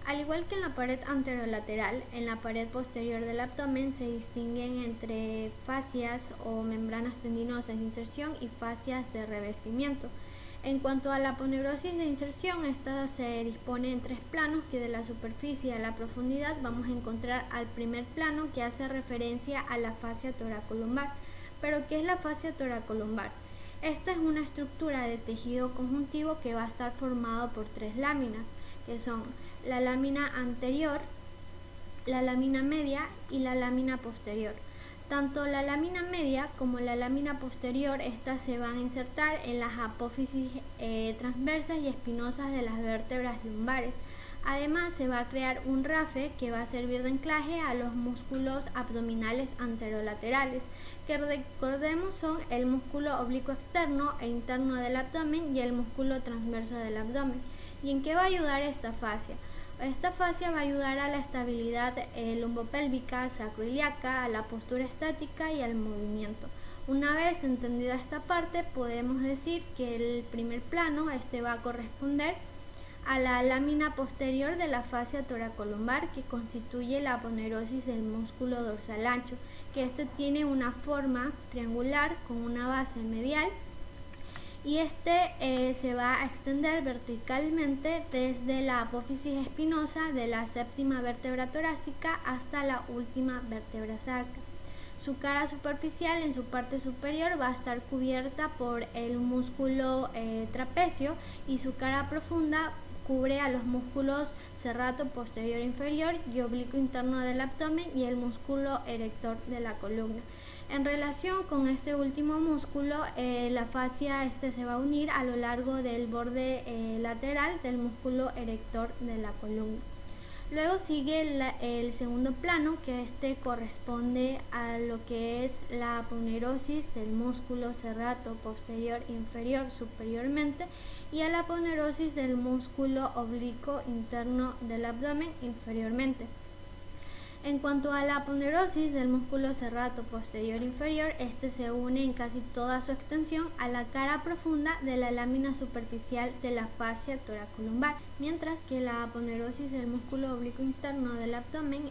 Al igual que en la pared anterolateral, en la pared posterior del abdomen se distinguen entre fascias o membranas tendinosas de inserción y fascias de revestimiento. En cuanto a la aponeurosis de inserción, esta se dispone en tres planos que de la superficie a la profundidad vamos a encontrar al primer plano que hace referencia a la fascia toracolumbar. ¿Pero qué es la fascia toracolumbar? Esta es una estructura de tejido conjuntivo que va a estar formado por tres láminas, que son la lámina anterior, la lámina media y la lámina posterior. Tanto la lámina media como la lámina posterior, estas se van a insertar en las apófisis transversas y espinosas de las vértebras lumbares. Además, se va a crear un rafe que va a servir de anclaje a los músculos abdominales anterolaterales, que recordemos son el músculo oblicuo externo e interno del abdomen y el músculo transverso del abdomen. ¿Y en qué va a ayudar esta fascia? Esta fascia va a ayudar a la estabilidad lumbopélvica, sacroiliaca, a la postura estática y al movimiento. Una vez entendida esta parte, podemos decir que el primer plano va a corresponder a la lámina posterior de la fascia toracolumbar, que constituye la aponeurosis del músculo dorsal ancho, que tiene una forma triangular con una base medial y se va a extender verticalmente desde la apófisis espinosa de la séptima vértebra torácica hasta la última vértebra sacra. Su cara superficial en su parte superior va a estar cubierta por el músculo trapecio y su cara profunda cubre a los músculos serrato posterior inferior y oblicuo interno del abdomen y el músculo erector de la columna. En relación con este último músculo, la fascia se va a unir a lo largo del borde lateral del músculo erector de la columna. Luego sigue el segundo plano, que corresponde a lo que es la aponeurosis del músculo serrato posterior inferior superiormente y a la aponeurosis del músculo oblicuo interno del abdomen inferiormente. En cuanto a la aponeurosis del músculo serrato posterior inferior, se une en casi toda su extensión a la cara profunda de la lámina superficial de la fascia toracolumbar, mientras que la aponeurosis del músculo oblicuo interno del abdomen,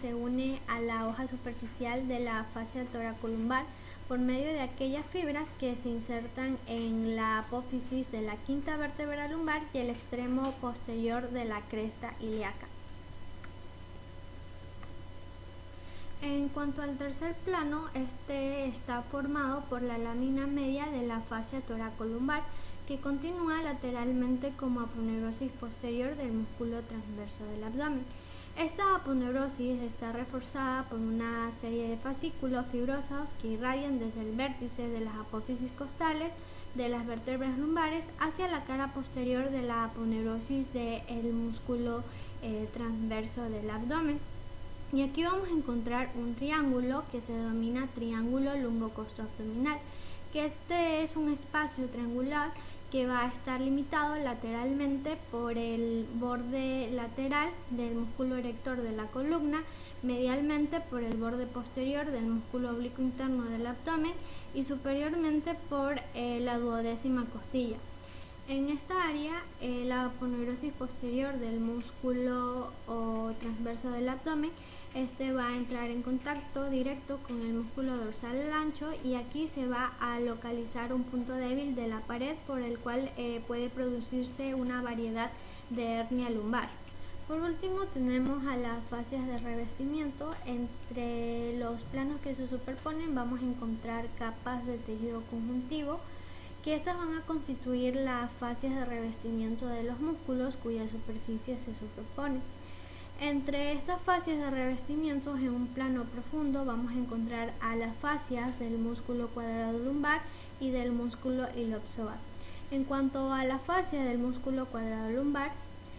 se une a la hoja superficial de la fascia toracolumbar por medio de aquellas fibras que se insertan en la apófisis de la quinta vértebra lumbar y el extremo posterior de la cresta ilíaca. En cuanto al tercer plano, está formado por la lámina media de la fascia toracolumbar, que continúa lateralmente como aponeurosis posterior del músculo transverso del abdomen. Esta aponeurosis está reforzada por una serie de fascículos fibrosos que irradian desde el vértice de las apófisis costales de las vértebras lumbares hacia la cara posterior de la aponeurosis del músculo transverso del abdomen. Y aquí vamos a encontrar un triángulo que se denomina triángulo lumbocostoabdominal, que es un espacio triangular que va a estar limitado lateralmente por el borde lateral del músculo erector de la columna, medialmente por el borde posterior del músculo oblicuo interno del abdomen y superiormente por la duodécima costilla. En esta área, la aponeurosis posterior del músculo transverso del abdomen va a entrar en contacto directo con el músculo dorsal ancho y aquí se va a localizar un punto débil de la pared por el cual puede producirse una variedad de hernia lumbar. Por último, tenemos a las fascias de revestimiento. Entre los planos que se superponen vamos a encontrar capas de tejido conjuntivo, que estas van a constituir las fascias de revestimiento de los músculos cuya superficie se superpone. Entre estas fascias de revestimiento, en un plano profundo, vamos a encontrar a las fascias del músculo cuadrado lumbar y del músculo iliopsoas. En cuanto a la fascia del músculo cuadrado lumbar,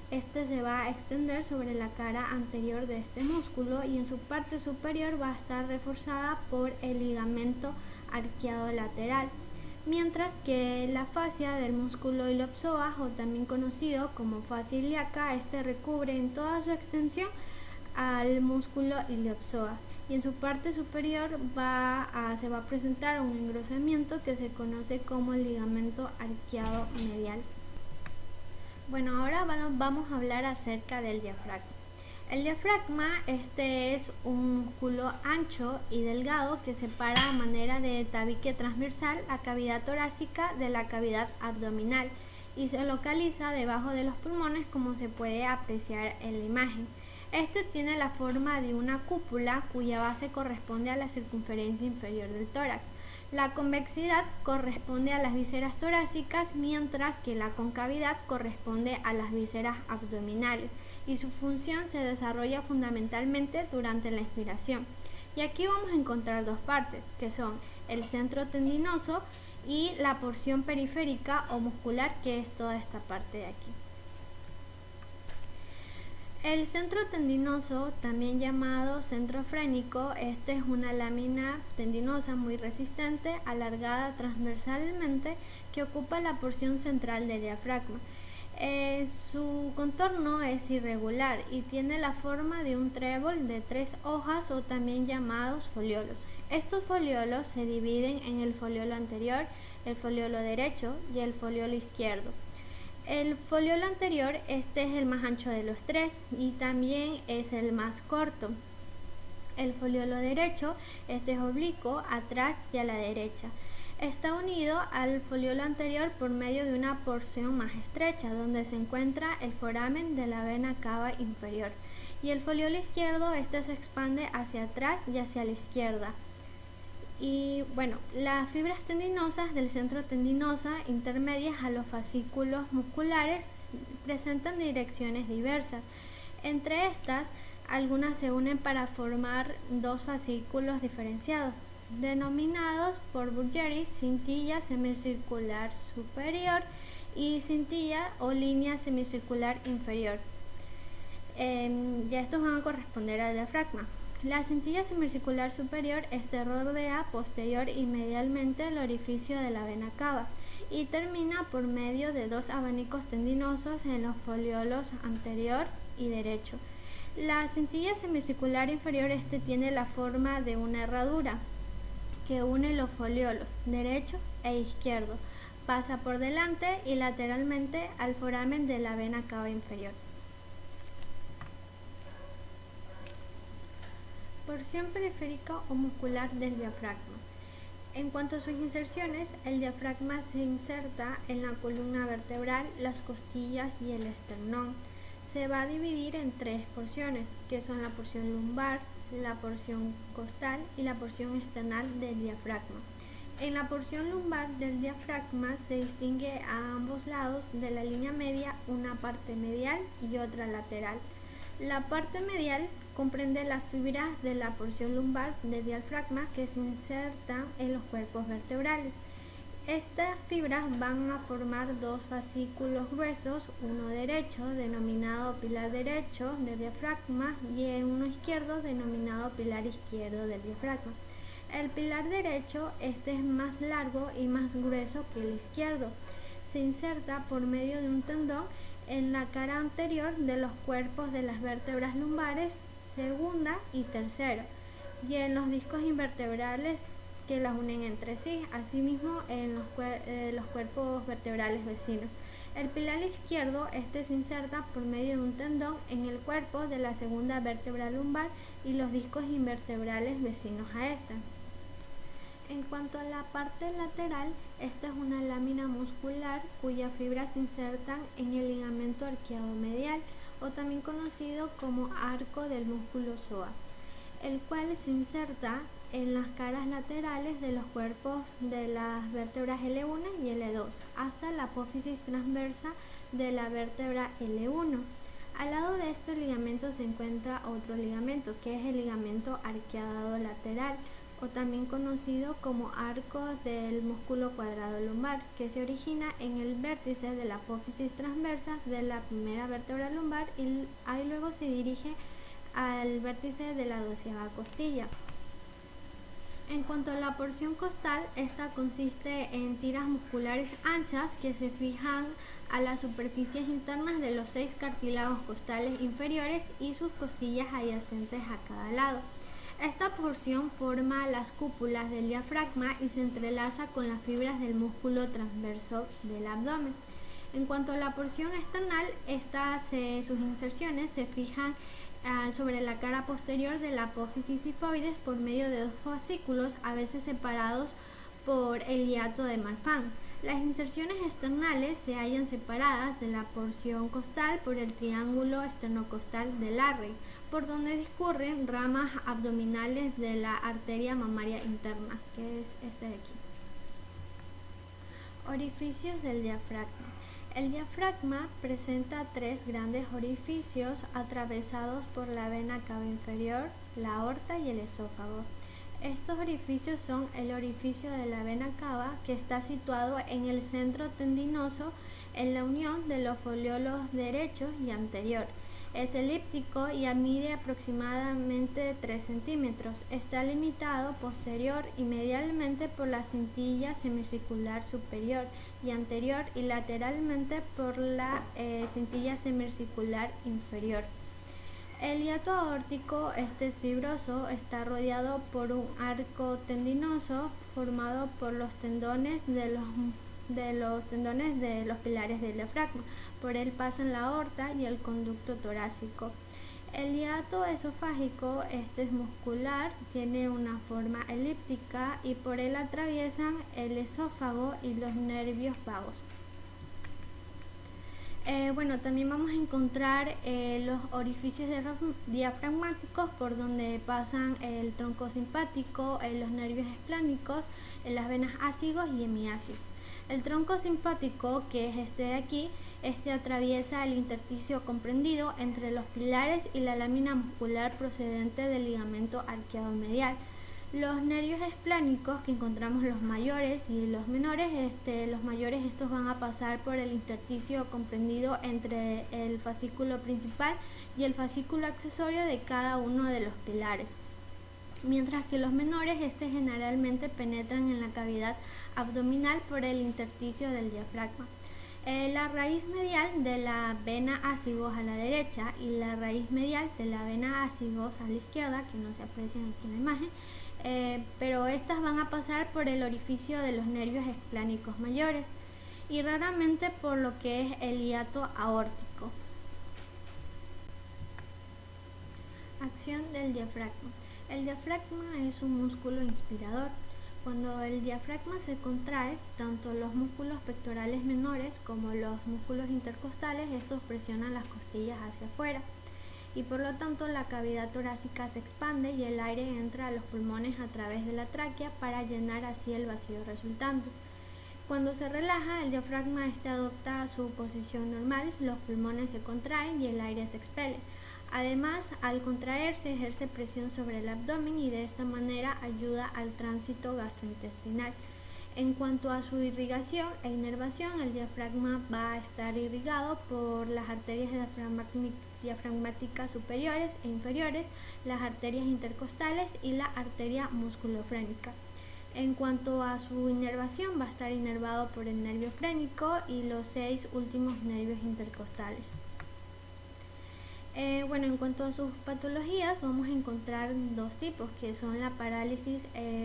se va a extender sobre la cara anterior de este músculo y en su parte superior va a estar reforzada por el ligamento arqueado lateral, mientras que la fascia del músculo iliopsoas, o también conocido como fascia ilíaca, recubre en toda su extensión al músculo iliopsoas y en su parte superior se va a presentar un engrosamiento que se conoce como el ligamento arqueado medial. Bueno, ahora vamos a hablar acerca del diafragma. El diafragma es un músculo ancho y delgado que separa a manera de tabique transversal la cavidad torácica de la cavidad abdominal y se localiza debajo de los pulmones, como se puede apreciar en la imagen. Este tiene la forma de una cúpula cuya base corresponde a la circunferencia inferior del tórax. La convexidad corresponde a las vísceras torácicas, mientras que la concavidad corresponde a las vísceras abdominales, y su función se desarrolla fundamentalmente durante la inspiración. Y aquí vamos a encontrar dos partes, que son el centro tendinoso y la porción periférica o muscular, que es toda esta parte de aquí. El centro tendinoso, también llamado centro frénico, es una lámina tendinosa muy resistente, alargada transversalmente, que ocupa la porción central del diafragma. Su contorno es irregular y tiene la forma de un trébol de 3 hojas, o también llamados foliolos. Estos foliolos se dividen en el foliolo anterior, el foliolo derecho y el foliolo izquierdo. El foliolo anterior es el más ancho de los tres y también es el más corto. El foliolo derecho es oblicuo atrás y a la derecha. Está unido al foliolo anterior por medio de una porción más estrecha, donde se encuentra el foramen de la vena cava inferior. Y el foliolo izquierdo se expande hacia atrás y hacia la izquierda. Y bueno, las fibras tendinosas del centro tendinosa intermedias a los fascículos musculares presentan direcciones diversas. Entre estas, algunas se unen para formar dos fascículos diferenciados, denominados por Burgeri cintilla semicircular superior y cintilla o línea semicircular inferior. Ya estos van a corresponder al diafragma. La cintilla semicircular superior rodea posterior y medialmente el orificio de la vena cava y termina por medio de dos abanicos tendinosos en los foliolos anterior y derecho. La cintilla semicircular inferior tiene la forma de una herradura que une los foliolos derecho e izquierdo, pasa por delante y lateralmente al foramen de la vena cava inferior. Porción periférica o muscular del diafragma. En cuanto a sus inserciones, el diafragma se inserta en la columna vertebral, las costillas y el esternón. Se va a dividir en tres porciones, que son la porción lumbar, la porción costal y la porción external del diafragma. En la porción lumbar del diafragma se distingue a ambos lados de la línea media una parte medial y otra lateral. La parte medial comprende las fibras de la porción lumbar del diafragma que se insertan en los cuerpos vertebrales. Estas fibras van a formar dos fascículos gruesos, uno derecho denominado pilar derecho del diafragma y uno izquierdo denominado pilar izquierdo del diafragma. El pilar derecho es más largo y más grueso que el izquierdo. Se inserta por medio de un tendón en la cara anterior de los cuerpos de las vértebras lumbares segunda y tercera, y en los discos invertebrales que las unen entre sí, asimismo en los cuerpos vertebrales vecinos. El pilar izquierdo se inserta por medio de un tendón en el cuerpo de la segunda vértebra lumbar y los discos invertebrales vecinos a esta. En cuanto a la parte lateral, esta es una lámina muscular cuyas fibras se insertan en el ligamento arqueado medial, o también conocido como arco del músculo psoas, el cual se inserta en las caras laterales de los cuerpos de las vértebras L1 y L2 hasta la apófisis transversa de la vértebra L1. Al lado de este ligamento se encuentra otro ligamento, que es el ligamento arqueado lateral, o también conocido como arco del músculo cuadrado lumbar, que se origina en el vértice de la apófisis transversa de la primera vértebra lumbar y ahí luego se dirige al vértice de la 12ª costilla. En cuanto a la porción costal, esta consiste en tiras musculares anchas que se fijan a las superficies internas de los 6 cartílagos costales inferiores y sus costillas adyacentes a cada lado. Esta porción forma las cúpulas del diafragma y se entrelaza con las fibras del músculo transverso del abdomen. En cuanto a la porción external, sus inserciones se fijan sobre la cara posterior de la apófisis sifoides por medio de dos fascículos, a veces separados por el hiato de Marfan. Las inserciones externales se hallan separadas de la porción costal por el triángulo esternocostal de Larrey, por donde discurren ramas abdominales de la arteria mamaria interna, que es este de aquí. Orificios del diafragma. El diafragma presenta tres grandes orificios atravesados por la vena cava inferior, la aorta y el esófago. Estos orificios son el orificio de la vena cava, que está situado en el centro tendinoso en la unión de los foliolos derecho y anterior. Es elíptico y mide aproximadamente 3 centímetros. Está limitado posterior y medialmente por la cintilla semicircular superior y anterior y lateralmente por la cintilla semicircular inferior. El hiato aórtico es fibroso, está rodeado por un arco tendinoso formado por los tendones de los pilares del diafragma. Por él pasan la aorta y el conducto torácico. El hiato esofágico es muscular, tiene una forma elíptica y por él atraviesan el esófago y los nervios vagos. También vamos a encontrar los orificios diafragmáticos por donde pasan el tronco simpático, los nervios esplánicos, las venas ácigos y hemiácigos. El tronco simpático, que es este de aquí, atraviesa el intersticio comprendido entre los pilares y la lámina muscular procedente del ligamento arqueado medial. Los nervios esplánicos, que encontramos los mayores y los menores, los mayores estos van a pasar por el intersticio comprendido entre el fascículo principal y el fascículo accesorio de cada uno de los pilares, mientras que los menores generalmente penetran en la cavidad abdominal por el intersticio del diafragma. La raíz medial de la vena ácigos a la derecha y la raíz medial de la vena ácigos a la izquierda, que no se aprecian aquí en la imagen, pero estas van a pasar por el orificio de los nervios esplánicos mayores y raramente por lo que es el hiato aórtico. Acción del diafragma. El diafragma es un músculo inspirador. Cuando el diafragma se contrae, tanto los músculos pectorales menores como los músculos intercostales, estos presionan las costillas hacia afuera y por lo tanto la cavidad torácica se expande y el aire entra a los pulmones a través de la tráquea para llenar así el vacío resultante. Cuando se relaja, el diafragma adopta su posición normal, los pulmones se contraen y el aire se expele. Además, al contraerse ejerce presión sobre el abdomen y de esta manera ayuda al tránsito gastrointestinal. En cuanto a su irrigación e inervación, el diafragma va a estar irrigado por las arterias diafragmáticas superiores e inferiores, las arterias intercostales y la arteria musculofrénica. En cuanto a su inervación, va a estar inervado por el nervio frénico y los 6 últimos nervios intercostales. En cuanto a sus patologías, vamos a encontrar dos tipos, que son la parálisis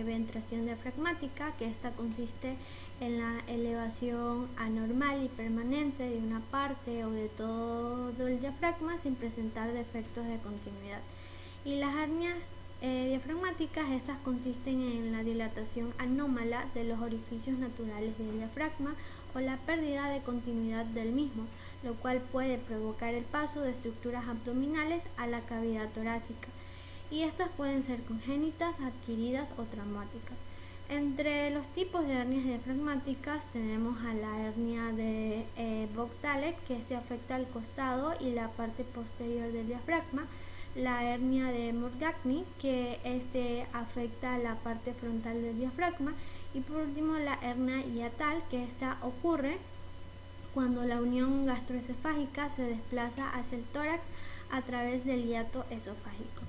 ventración diafragmática, que esta consiste en la elevación anormal y permanente de una parte o de todo el diafragma sin presentar defectos de continuidad. Y las hernias diafragmáticas, estas consisten en la dilatación anómala de los orificios naturales del diafragma o la pérdida de continuidad del mismo, lo cual puede provocar el paso de estructuras abdominales a la cavidad torácica, y estas pueden ser congénitas, adquiridas o traumáticas. Entre los tipos de hernias diafragmáticas tenemos a la hernia de Bok-Talet, que afecta al costado y la parte posterior del diafragma, la hernia de Morgagni, que afecta a la parte frontal del diafragma, y por último la hernia hiatal, que ocurre cuando la unión gastroesofágica se desplaza hacia el tórax a través del hiato esofágico.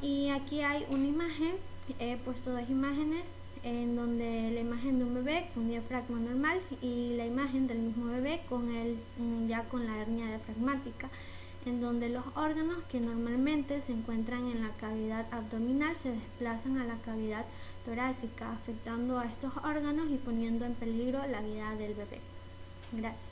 Y aquí hay una imagen, he puesto dos imágenes, en donde la imagen de un bebé con diafragma normal y la imagen del mismo bebé con la hernia diafragmática, en donde los órganos que normalmente se encuentran en la cavidad abdominal se desplazan a la cavidad torácica, afectando a estos órganos y poniendo en peligro la vida del bebé. Gracias.